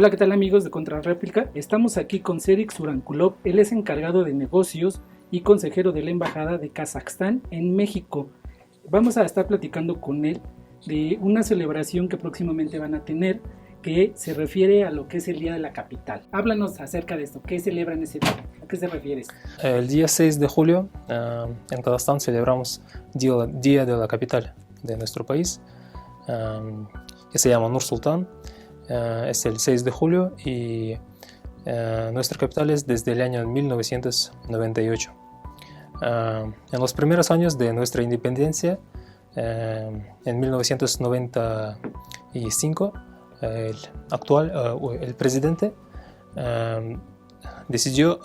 Hola, ¿qué tal amigos de Contrarréplica? Estamos aquí con Serik Surankulov, él es encargado de negocios y consejero de la Embajada de Kazajstán en México. Vamos a estar platicando con él de una celebración que próximamente van a tener que se refiere a lo que es el Día de la Capital. Háblanos acerca de esto, ¿qué celebran ese día? ¿A qué se refiere esto? El día 6 de julio en Kazajstán celebramos Día de la Capital de nuestro país, que se llama Nur Sultan. Es el 6 de julio y nuestra capital es desde el año 1998. En los primeros años de nuestra independencia, en 1995, el presidente decidió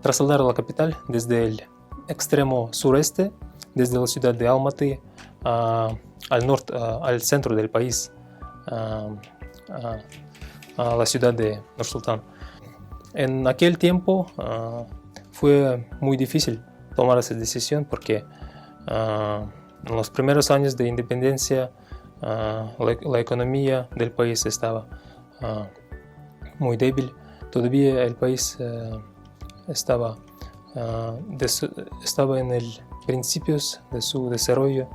trasladar la capital desde el extremo sureste, desde la ciudad de Almaty, al norte, al centro del país, a la ciudad de Nur Sultan. En aquel tiempo fue muy difícil tomar esa decisión porque en los primeros años de independencia la economía del país estaba muy débil. Todavía el país estaba en el principios de su desarrollo.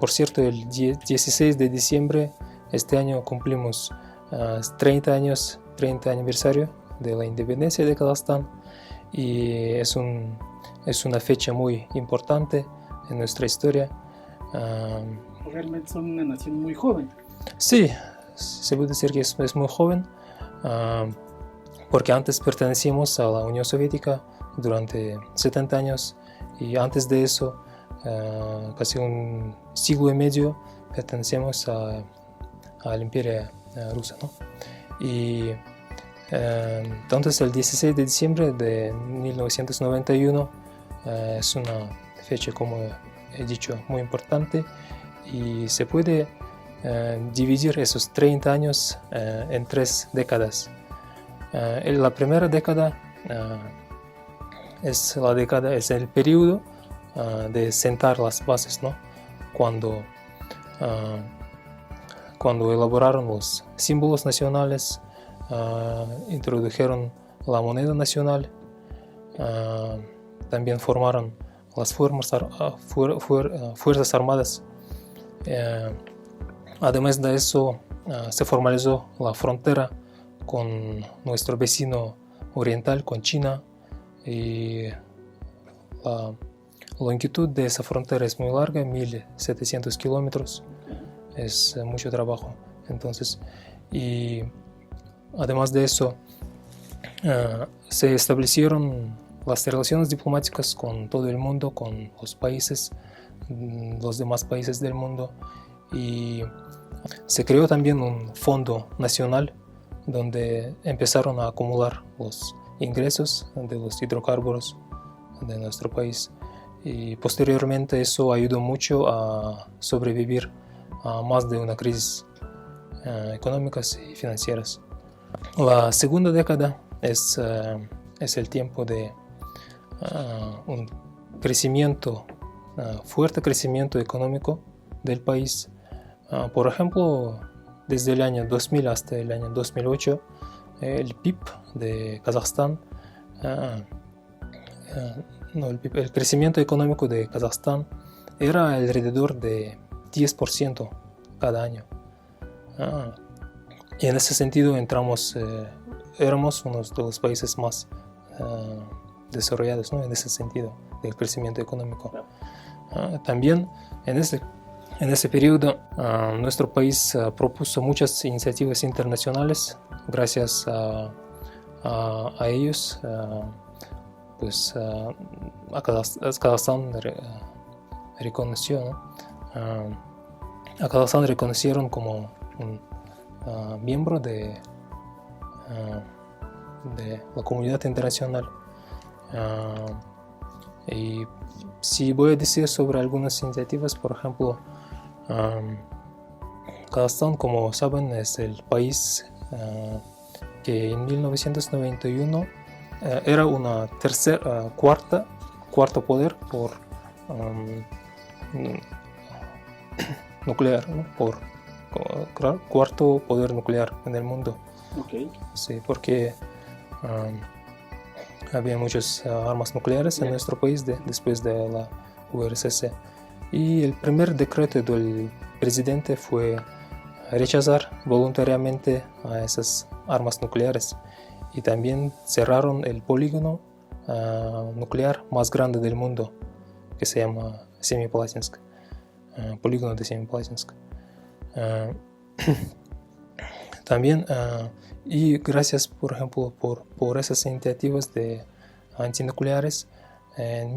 Por cierto, el 16 de diciembre este año cumplimos 30 aniversario de la independencia de Kazajstán, y es una fecha muy importante en nuestra historia. Realmente son una nación muy joven. Sí, se puede decir que es muy joven, porque antes pertenecíamos a la Unión Soviética durante 70 años y antes de eso, casi un siglo y medio, pertenecemos al Imperio ruso, ¿no? Y entonces el 16 de diciembre de 1991 es una fecha, como he dicho, muy importante, y se puede dividir esos 30 años en 3 décadas. La primera década es el periodo de sentar las bases, ¿no? Cuando elaboraron los símbolos nacionales, introdujeron la moneda nacional, también formaron las fuerzas armadas. Además de eso, se formalizó la frontera con nuestro vecino oriental, con China, y la longitud de esa frontera es muy larga, 1700 kilómetros. Es mucho trabajo. Entonces, y además de eso, se establecieron las relaciones diplomáticas con todo el mundo, con los demás países del mundo, y se creó también un fondo nacional donde empezaron a acumular los ingresos de los hidrocarburos de nuestro país, y posteriormente eso ayudó mucho a sobrevivir a más de una crisis económicas y financieras. La segunda década es el tiempo de un fuerte crecimiento económico del país. Por ejemplo, desde el año 2000 hasta el año 2008, el PIB de Kazajstán, el crecimiento económico de Kazajstán era alrededor de 10% cada año. Y en ese sentido éramos uno de los países más desarrollados, ¿no? En ese sentido del crecimiento económico. También en ese periodo nuestro país propuso muchas iniciativas internacionales. Gracias a ellos, pues a Kazajstán reconoció, ¿no? A Kazajstán reconocieron como un miembro de la comunidad internacional. Y si voy a decir sobre algunas iniciativas, por ejemplo, Kazajstán, como saben, es el país que en 1991 era una cuarto poder por nuclear, ¿no? cuarto poder nuclear en el mundo. Ok. Sí, porque había muchas armas nucleares en nuestro país después de la URSS. Y el primer decreto del presidente fue rechazar voluntariamente a esas armas nucleares. Y también cerraron el polígono nuclear más grande del mundo, que se llama Semipalatinsk, polígono de Semipalatinsk. También, y gracias, por ejemplo, por esas iniciativas de antinucleares, en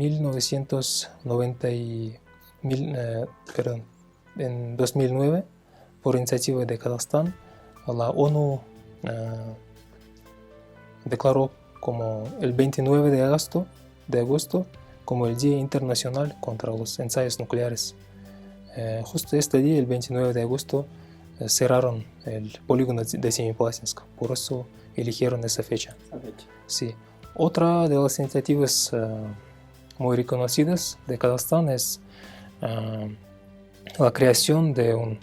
2009, por iniciativa de Kazajstán, la ONU declaró como el 29 de agosto como el Día Internacional contra los Ensayos Nucleares. Justo este día, el 29 de agosto, cerraron el polígono de Semipalatinsk, por eso eligieron esa fecha. Sí. Otra de las iniciativas muy reconocidas de Kazajstán es la creación de un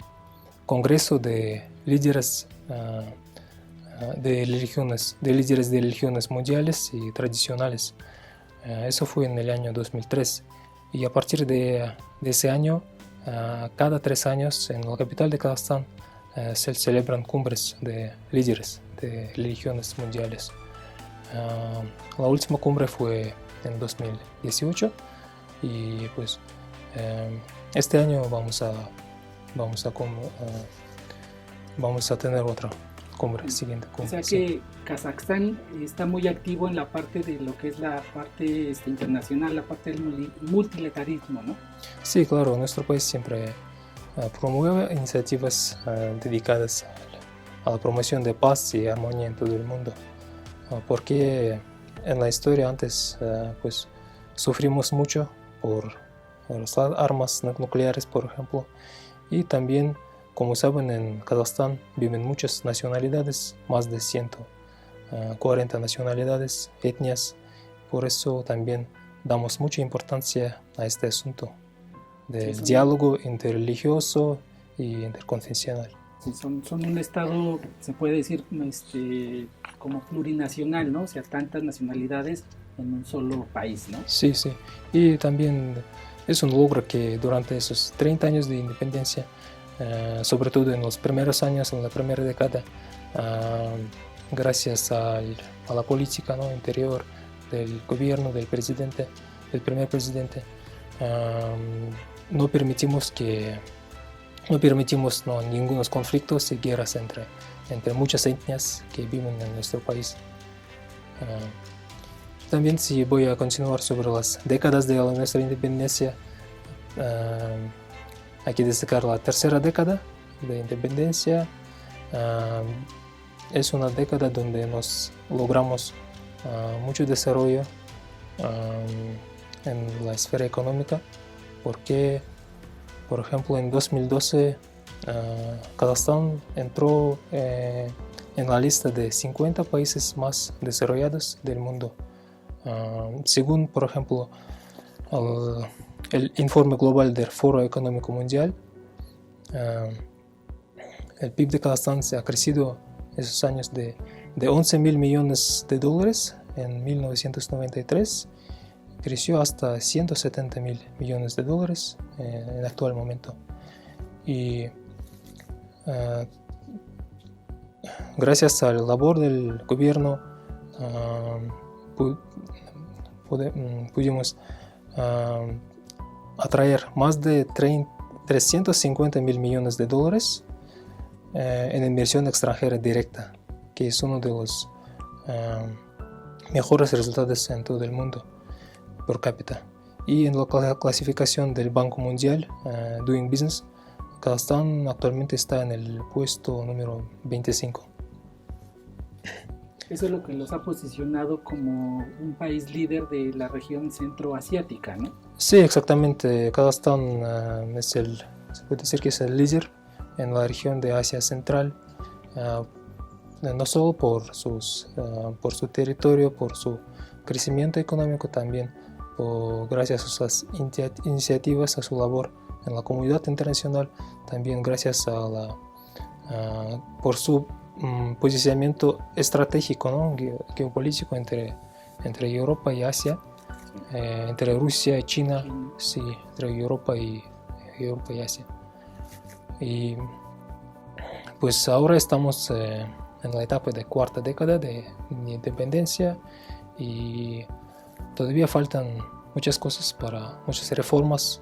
congreso de líderes de religiones mundiales y tradicionales. Eso fue en el año 2003, y a partir de ese año, cada 3 años en la capital de Kazajstán se celebran cumbres de líderes de religiones mundiales. La última cumbre fue en 2018, y pues este año vamos a tener otra cumbre, siguiente cumbre. O sea que Kazajstán está muy activo en la parte de lo que es la parte internacional, la parte del multilateralismo, ¿no? Sí, claro, nuestro país siempre promueve iniciativas dedicadas a la promoción de paz y armonía en todo el mundo, porque en la historia antes pues sufrimos mucho por las armas nucleares, por ejemplo, y también, como saben, en Kazajstán viven muchas nacionalidades, más de 140 nacionalidades, etnias. Por eso también damos mucha importancia a este asunto del diálogo interreligioso y interconfesional. Sí, son un estado, se puede decir, como plurinacional, ¿no? O sea, tantas nacionalidades en un solo país, ¿no? Sí, sí. Y también es un logro que durante esos 30 años de independencia, sobre todo en los primeros años, en la primera década, gracias a la política, ¿no?, interior del gobierno, del primer presidente, no permitimos ningunos conflictos y guerras entre muchas etnias que viven en nuestro país. También, si voy a continuar sobre las décadas de nuestra independencia, hay que destacar la tercera década de independencia. Es una década donde nos logramos mucho desarrollo en la esfera económica, porque, por ejemplo, en 2012 Kazajstán entró en la lista de 50 países más desarrollados del mundo. Según, por ejemplo, el informe global del Foro Económico Mundial, el PIB de Kazajstán se ha crecido esos años de 11.000 millones de dólares en 1993, creció hasta 170.000 millones de dólares en el actual momento. Y gracias a la labor del gobierno pudimos atraer más de 350.000 millones de dólares en inversión extranjera directa, que es uno de los mejores resultados en todo el mundo por cápita. Y en la clasificación del Banco Mundial, Doing Business, Kazajstán actualmente está en el puesto número 25. Eso es lo que los ha posicionado como un país líder de la región centroasiática, ¿no? Sí, exactamente. Kazajstán se puede decir que es el líder en la región de Asia Central, no solo por su territorio, por su crecimiento económico, también gracias a sus iniciativas, a su labor en la comunidad internacional, también gracias a la por su posicionamiento estratégico, ¿no? Geopolítico entre Europa y Asia, entre Rusia y China, sí, entre Europa y Asia. Y pues ahora estamos en la etapa de cuarta década de independencia y todavía faltan muchas cosas muchas reformas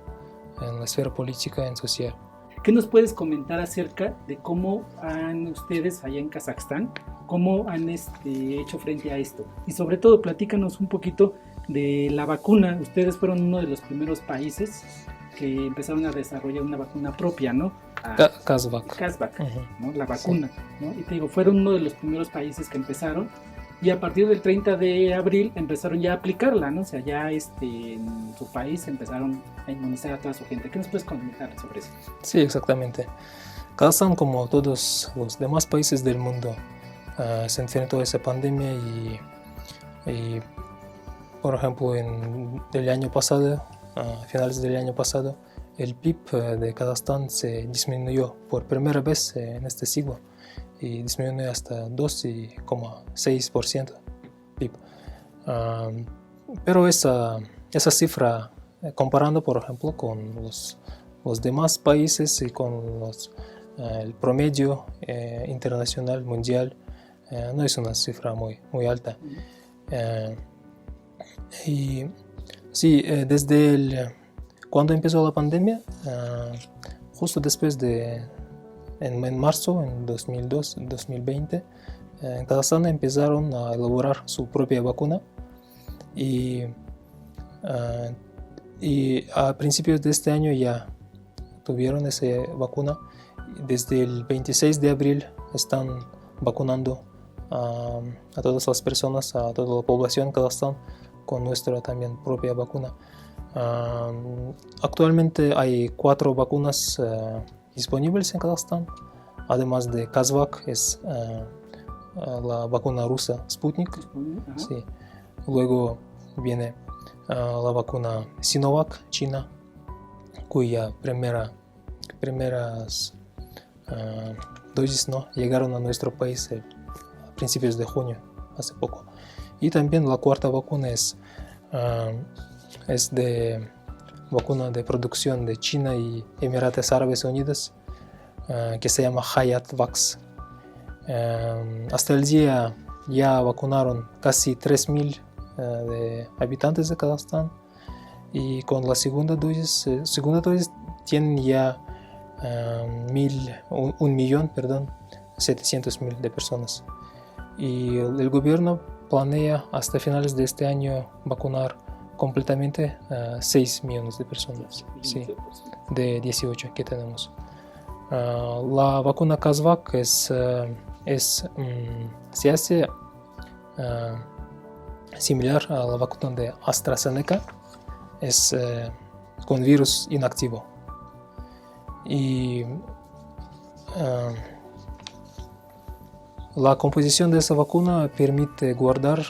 en la esfera política y social. ¿Qué nos puedes comentar acerca de cómo han ustedes allá en Kazajstán, cómo han hecho frente a esto? Y sobre todo, platícanos un poquito de la vacuna. Ustedes fueron uno de los primeros países que empezaron a desarrollar una vacuna propia, ¿no? Kazvak, ¿no? La vacuna, sí. ¿No? Y te digo, fueron uno de los primeros países que empezaron. Y a partir del 30 de abril empezaron ya a aplicarla, ¿no? O sea, ya en su país empezaron a inmunizar a toda su gente. ¿Qué nos puedes comentar sobre eso? Sí, exactamente. Kazajstán, como todos los demás países del mundo, se enfrentó a esa pandemia y por ejemplo, el año pasado, a finales del año pasado, el PIB de Kazajstán se disminuyó por primera vez en este siglo. Y disminuyó hasta 2,6% PIB. Pero esa cifra, comparando por ejemplo con los demás países y con el promedio internacional, mundial, no es una cifra muy alta. Y sí, desde cuando empezó la pandemia, justo después en marzo en 2020, en Kazajstán empezaron a elaborar su propia vacuna y a principios de este año ya tuvieron esa vacuna. Desde el 26 de abril están vacunando a todas las personas, a toda la población de Kazajstán con nuestra también propia vacuna. Actualmente hay 4 vacunas disponibles en Kazajstán, además de Kazvak, es la vacuna rusa Sputnik. Sí. Luego viene la vacuna Sinovac, China, cuya primeras dosis llegaron a nuestro país a principios de junio, hace poco. Y también la cuarta vacuna es de vacuna de producción de China y Emiratos Árabes Unidos, que se llama Hayatvax. Hasta el día ya vacunaron casi 3.000 de habitantes de Kazajstán, y con la segunda dosis tienen ya 1.700.000 de personas. Y el gobierno planea hasta finales de este año vacunar completamente 6 millones de personas, sí, de 18 que tenemos. La vacuna Kazvak se hace similar a la vacuna de AstraZeneca, es con virus inactivo. Y la composición de esa vacuna permite guardar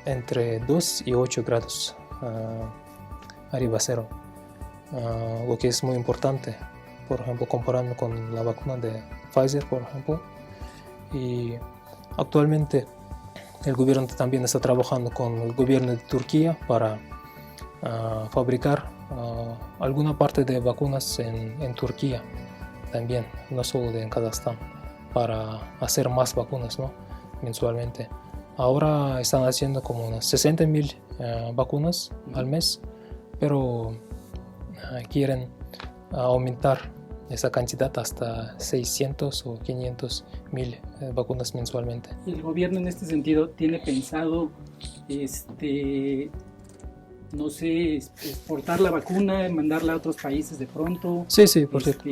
entre 2 y 8 grados arriba cero, lo que es muy importante, por ejemplo, comparando con la vacuna de Pfizer, por ejemplo. Y actualmente el gobierno también está trabajando con el gobierno de Turquía para fabricar alguna parte de vacunas en Turquía también, no solo en Kazajstán, para hacer más vacunas, ¿no?, mensualmente. Ahora están haciendo como unas 60.000 vacunas al mes, pero quieren aumentar esa cantidad hasta 600 o 500.000 vacunas mensualmente. ¿Y el gobierno en este sentido tiene pensado, no sé, exportar la vacuna, mandarla a otros países de pronto? Sí, por cierto.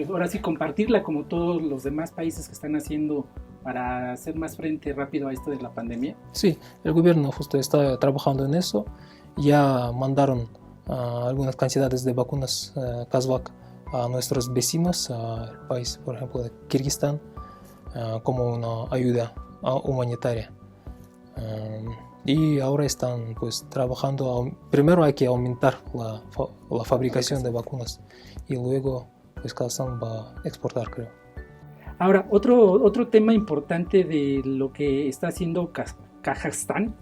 Ahora sí, compartirla como todos los demás países que están haciendo para hacer más frente rápido a esto de la pandemia. Sí, el gobierno justo está trabajando en eso. Ya mandaron algunas cantidades de vacunas Kazvak a nuestros vecinos, al país, por ejemplo, de Kirguistán, como una ayuda humanitaria. Y ahora están pues trabajando. Primero hay que aumentar la fabricación de vacunas y luego pues Kazajstán va a exportar, creo. Ahora, otro tema importante de lo que está haciendo Kazajstán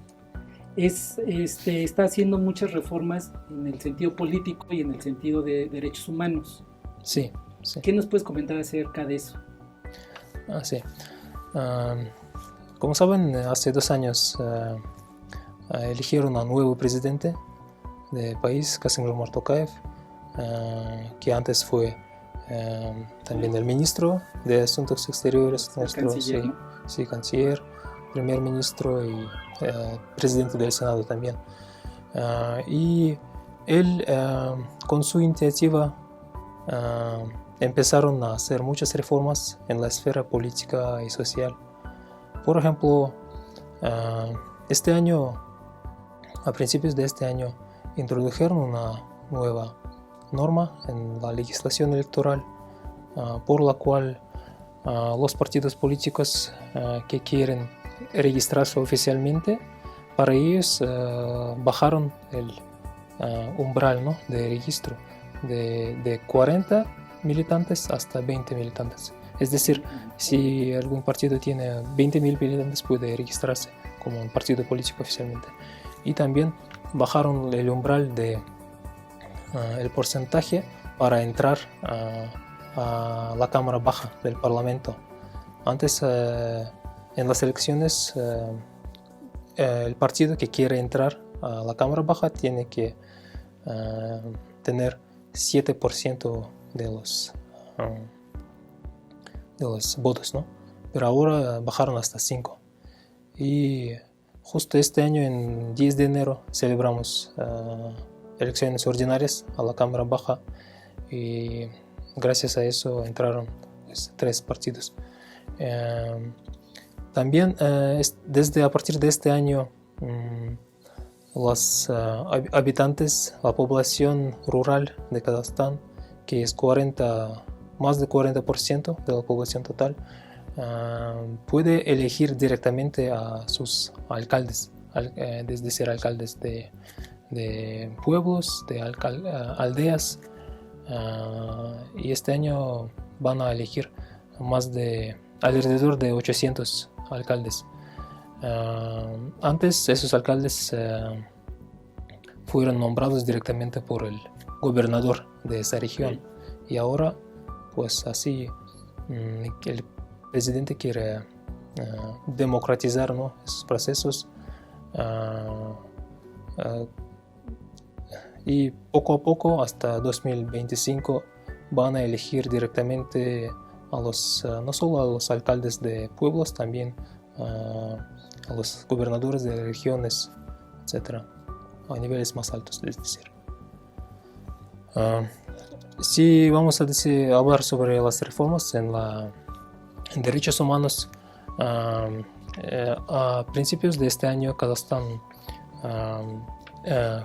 es, está haciendo muchas reformas en el sentido político y en el sentido de derechos humanos. Sí, sí. ¿Qué nos puedes comentar acerca de eso? Sí. Como saben, hace 2 años eligieron a un nuevo presidente del país, Kassym-Jomart Tokayev, que antes fue también el ministro de Asuntos Exteriores, nuestro canciller, ¿no? sí, canciller, primer ministro y presidente del Senado también. Y él, con su iniciativa, empezaron a hacer muchas reformas en la esfera política y social. Por ejemplo, este año, a principios de este año, introdujeron una nueva norma en la legislación electoral por la cual los partidos políticos que quieren registrarse oficialmente, para ellos bajaron el umbral, ¿no?, de registro de 40 militantes hasta 20 militantes. Es decir, si algún partido tiene 20.000 militantes, puede registrarse como un partido político oficialmente. Y también bajaron el umbral de el porcentaje para entrar a la Cámara Baja del Parlamento. Antes, en las elecciones, el partido que quiere entrar a la Cámara Baja tiene que tener 7% de los votos, ¿no? Pero ahora bajaron hasta 5%. Y justo este año, en 10 de enero, celebramos elecciones ordinarias a la Cámara Baja, y gracias a eso entraron 3 partidos. También a partir de este año, los habitantes, la población rural de Kazajstán, que es más de 40% de la población total, puede elegir directamente a sus alcaldes, es decir, alcaldes de pueblos, de aldeas, y este año van a elegir alrededor de 800 alcaldes. Antes esos alcaldes fueron nombrados directamente por el gobernador de esa región, y ahora pues así el presidente quiere democratizar, ¿no?, esos procesos, y poco a poco hasta 2025 van a elegir directamente no solo a los alcaldes de pueblos, también a los gobernadores de regiones, etcétera, a niveles más altos, es decir. Si vamos a hablar sobre las reformas en derechos humanos, a principios de este año Kazajstán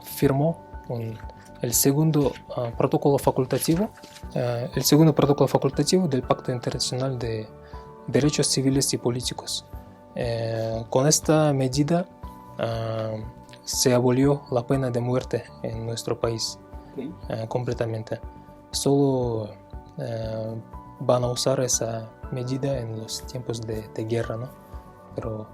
firmó el segundo protocolo facultativo del Pacto Internacional de Derechos Civiles y Políticos. Con esta medida se abolió la pena de muerte en nuestro país completamente. Solo van a usar esa medida en los tiempos de guerra, ¿no? Pero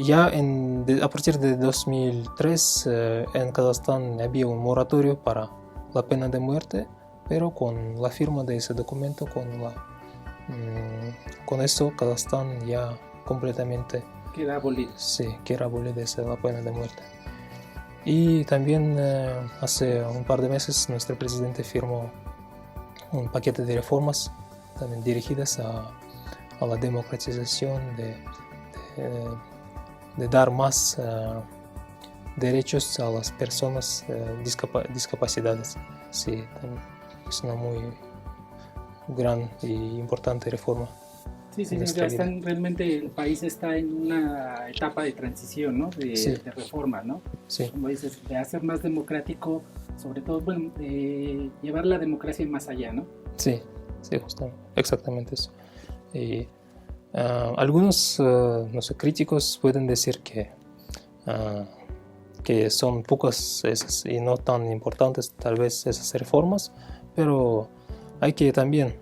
ya a partir de 2003 en Kazajstán había un moratorio para la pena de muerte, pero con la firma de ese documento, con eso Kazajstán ya completamente queda abolido. Sí, queda abolida la pena de muerte. Y también hace un par de meses nuestro presidente firmó un paquete de reformas también dirigidas a la democratización, de dar más derechos a las personas discapacitadas. Sí, es una muy gran y importante reforma. Sí, señor, realmente el país está en una etapa de transición, ¿no? De reforma, ¿no? Sí. Como dices, de hacer más democrático, sobre todo, bueno, llevar la democracia más allá, ¿no? Sí, justamente, exactamente eso. Y algunos críticos pueden decir que son pocas esas y no tan importantes tal vez esas reformas, pero hay que también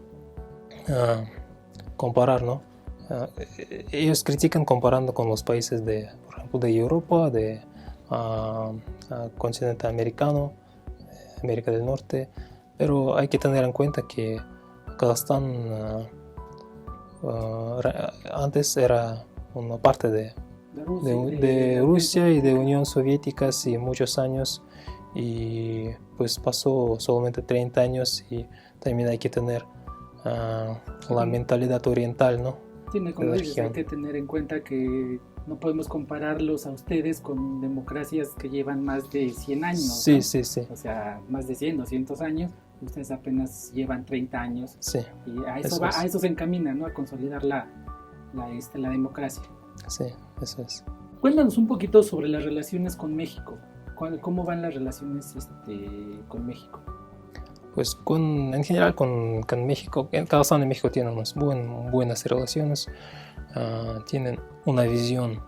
comparar, ¿no? Ellos critican comparando con los países por ejemplo, de Europa, de continente americano, América del Norte, pero hay que tener en cuenta que Kazajstán antes era una parte de Rusia y de Unión Soviética hace muchos años, y pues pasó solamente 30 años, y también hay que tener la mentalidad oriental, ¿no? Tiene, como dices, hay que tener en cuenta que no podemos compararlos a ustedes con democracias que llevan más de 100 años. Sí, ¿no? sí, sí. O sea, más de 100, 200 años. Ustedes apenas llevan 30 años. Sí. Y a eso se encamina, ¿no? A consolidar la democracia. Sí, eso es. Cuéntanos un poquito sobre las relaciones con México. ¿Cómo van las relaciones con México? Pues en general con México, Kazajstán y México tienen unas buenas relaciones, tienen una visión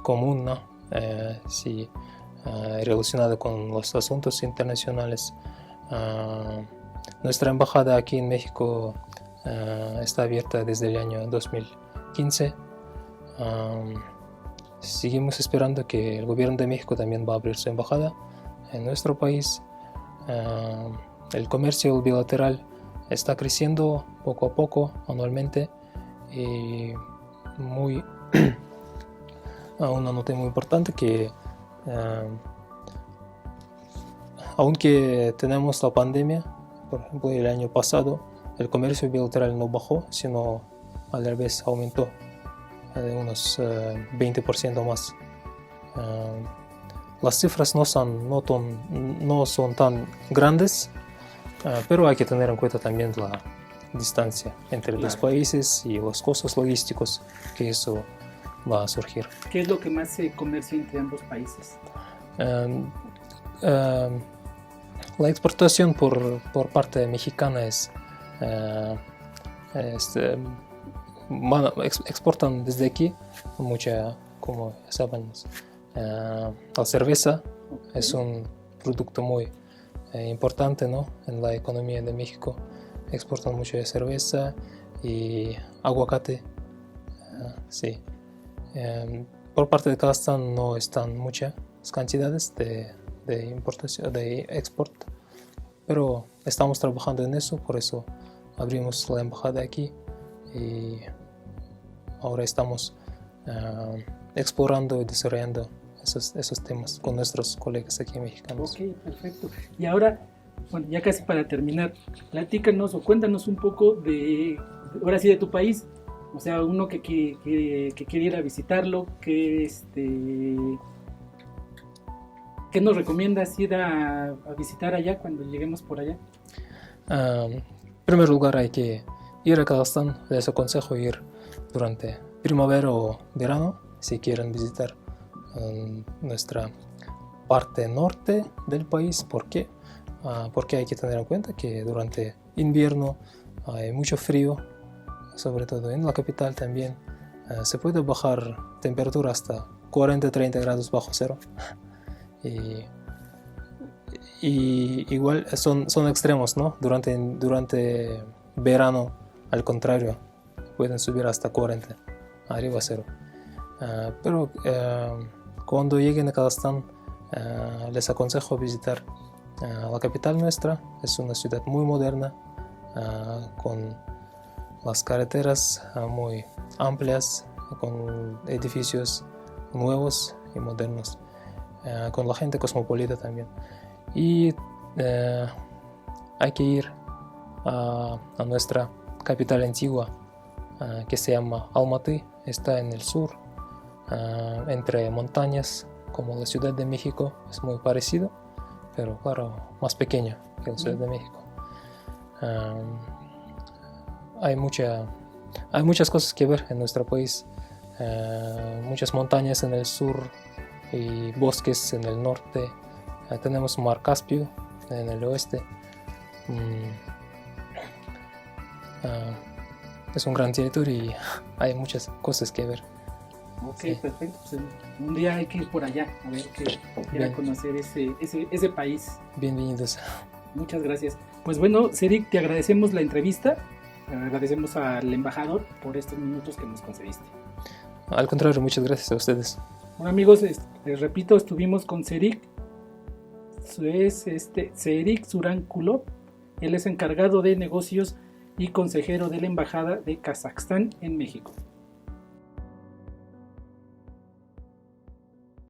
común, ¿no? Sí, relacionada con los asuntos internacionales. Nuestra embajada aquí en México está abierta desde el año 2015. Seguimos esperando que el gobierno de México también va a abrir su embajada en nuestro país. El comercio bilateral está creciendo poco a poco, anualmente, y una nota muy importante que aunque tenemos la pandemia, por ejemplo el año pasado el comercio bilateral no bajó, sino al revés aumentó de unos 20% más. Las cifras no son tan grandes, pero hay que tener en cuenta también la distancia entre los países y los costos logísticos que eso va a surgir. ¿Qué es lo que más se comercia entre ambos países? La exportación por parte mexicana exportan desde aquí mucha, como sabemos, la cerveza. Es un producto muy importante, ¿no? En la economía de México. Exportan mucha cerveza y aguacate. Sí. Por parte de Kazajstán no están muchas cantidades de importación, de export, pero estamos trabajando en eso, por eso abrimos la embajada aquí y ahora estamos explorando y desarrollando esos temas con nuestros colegas aquí mexicanos. Ok, perfecto. Y ahora, bueno, ya casi para terminar, platícanos o cuéntanos un poco ahora sí, de tu país. O sea, uno que quiere ir a visitarlo, ¿qué nos recomiendas ir a visitar allá cuando lleguemos por allá? En primer lugar, hay que ir a Kazajstán. Les aconsejo ir durante primavera o verano si quieren visitar nuestra parte norte del país. ¿Por qué? Porque hay que tener en cuenta que durante invierno hay mucho frío, sobre todo en la capital también. Se puede bajar temperatura hasta 40-30 grados bajo cero. Y igual son extremos, ¿no? Durante verano, al contrario, pueden subir hasta 40, arriba cero. Pero cuando lleguen a Kazajstán, les aconsejo visitar la capital nuestra. Es una ciudad muy moderna, con las carreteras muy amplias, con edificios nuevos y modernos, con la gente cosmopolita también. Y hay que ir a nuestra capital antigua, que se llama Almaty. Está en el sur, entre montañas, como la Ciudad de México. Es muy parecido, pero claro, más pequeño que la Ciudad de México. Hay muchas cosas que ver en nuestro país. Muchas montañas en el sur y bosques en el norte. Tenemos Mar Caspio en el oeste. Es un gran territorio y hay muchas cosas que ver. Ok, sí. Perfecto. Pues un día hay que ir por allá a ver ir a conocer ese país. Bienvenidos. Muchas gracias. Pues bueno, Cedric, te agradecemos la entrevista. Agradecemos al embajador por estos minutos que nos concediste. Al contrario, muchas gracias a ustedes. Bueno, amigos, les repito, estuvimos con Serik. Es Serik Surankulov. Él es encargado de negocios y consejero de la Embajada de Kazajstán en México.